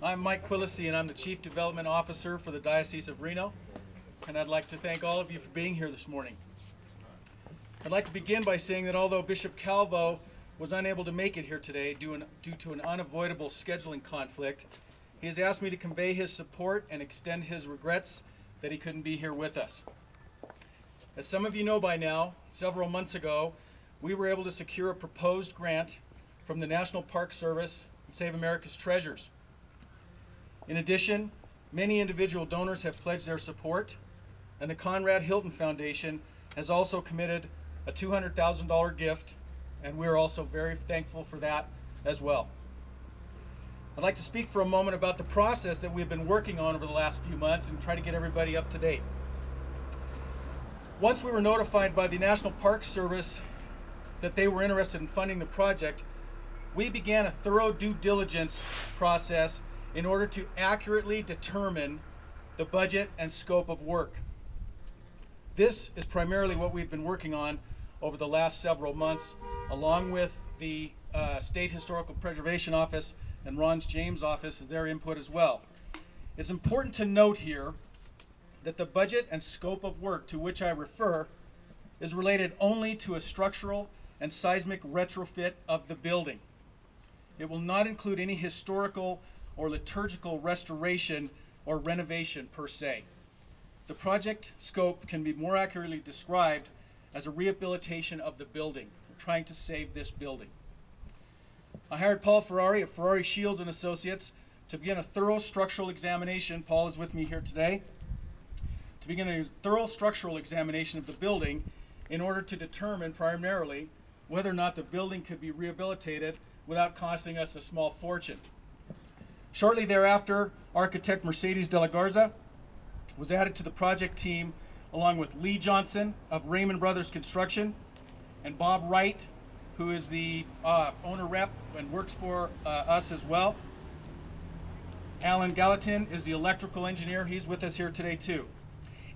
I'm Mike Quilici, and I'm the Chief Development Officer for the Diocese of Reno, and I'd like to thank all of you for being here this morning. I'd like to begin by saying that although Bishop Calvo was unable to make it here today due to an unavoidable scheduling conflict, he has asked me to convey his support and extend his regrets that he couldn't be here with us. As some of you know by now, several months ago, we were able to secure a proposed grant from the National Park Service and Save America's Treasures. In addition, many individual donors have pledged their support, and the Conrad Hilton Foundation has also committed a $200,000 gift, and we're also very thankful for that as well. I'd like to speak for a moment about the process that we've been working on over the last few months and try to get everybody up to date. Once we were notified by the National Park Service that they were interested in funding the project, we began a thorough due diligence process in order to accurately determine the budget and scope of work. This is primarily what we've been working on over the last several months, along with the State Historical Preservation Office and Ron James' office, their input as well. It's important to note here that the budget and scope of work to which I refer is related only to a structural and seismic retrofit of the building. It will not include any historical or liturgical restoration or renovation per se. The project scope can be more accurately described as a rehabilitation of the building. We're trying to save this building. I hired Paul Ferrari of Ferrari Shields and Associates to begin a thorough structural examination. Paul is with me here today. To begin a thorough structural examination of the building in order to determine primarily whether or not the building could be rehabilitated without costing us a small fortune. Shortly thereafter, architect Mercedes de la Garza was added to the project team along with Lee Johnson of Raymond Brothers Construction and Bob Wright, who is the owner rep and works for us as well. Alan Gallatin is the electrical engineer. He's with us here today too.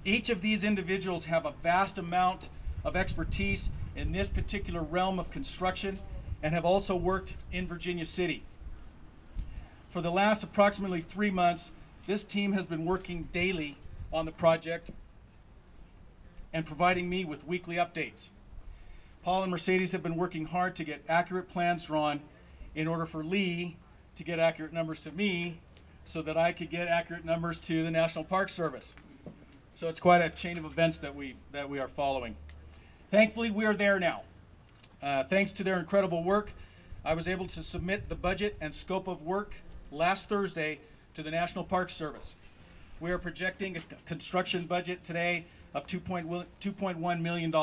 Each of these individuals have a vast amount of expertise in this particular realm of construction and have also worked in Virginia City. For the last approximately 3 months, this team has been working daily on the project and providing me with weekly updates. Paul and Mercedes have been working hard to get accurate plans drawn in order for Lee to get accurate numbers to me so that I could get accurate numbers to the National Park Service. So it's quite a chain of events that we are following. Thankfully, we are there now. Thanks to their incredible work, I was able to submit the budget and scope of work last Thursday to the National Park Service. We are projecting a construction budget today of $2.1 million.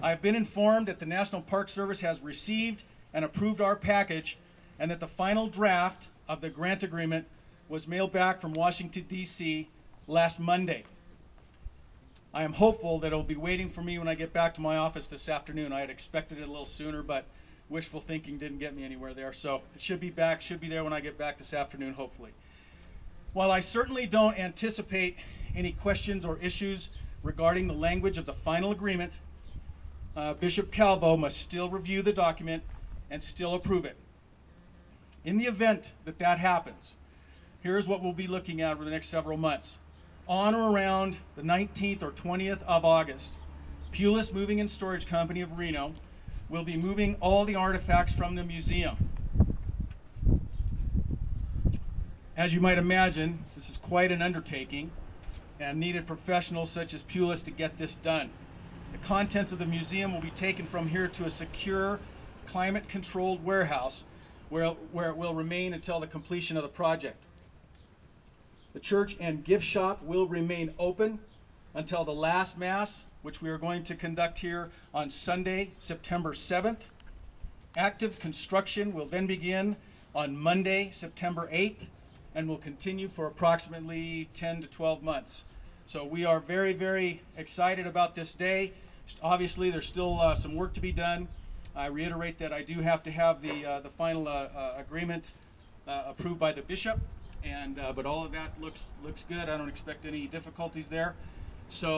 I have been informed that the National Park Service has received and approved our package and that the final draft of the grant agreement was mailed back from Washington, D.C. last Monday. I am hopeful that it will be waiting for me when I get back to my office this afternoon. I had expected it a little sooner, but wishful thinking didn't get me anywhere there. So it should be there when I get back this afternoon, hopefully. While I certainly don't anticipate any questions or issues regarding the language of the final agreement, Bishop Calvo must still review the document and still approve it. In the event that that happens, here's what we'll be looking at over the next several months. On or around the 19th or 20th of August, Pulis Moving and Storage Company of Reno will be moving all the artifacts from the museum. As you might imagine, this is quite an undertaking and needed professionals such as Pulis to get this done. The contents of the museum will be taken from here to a secure, climate-controlled warehouse where it will remain until the completion of the project. The church and gift shop will remain open until the last Mass, which we are going to conduct here on Sunday, September 7th. Active construction will then begin on Monday, September 8th, and will continue for approximately 10 to 12 months. So we are very, very excited about this day. Obviously, there's still some work to be done. I reiterate that I do have to have the final agreement approved by the bishop, but all of that looks good. I don't expect any difficulties there. So.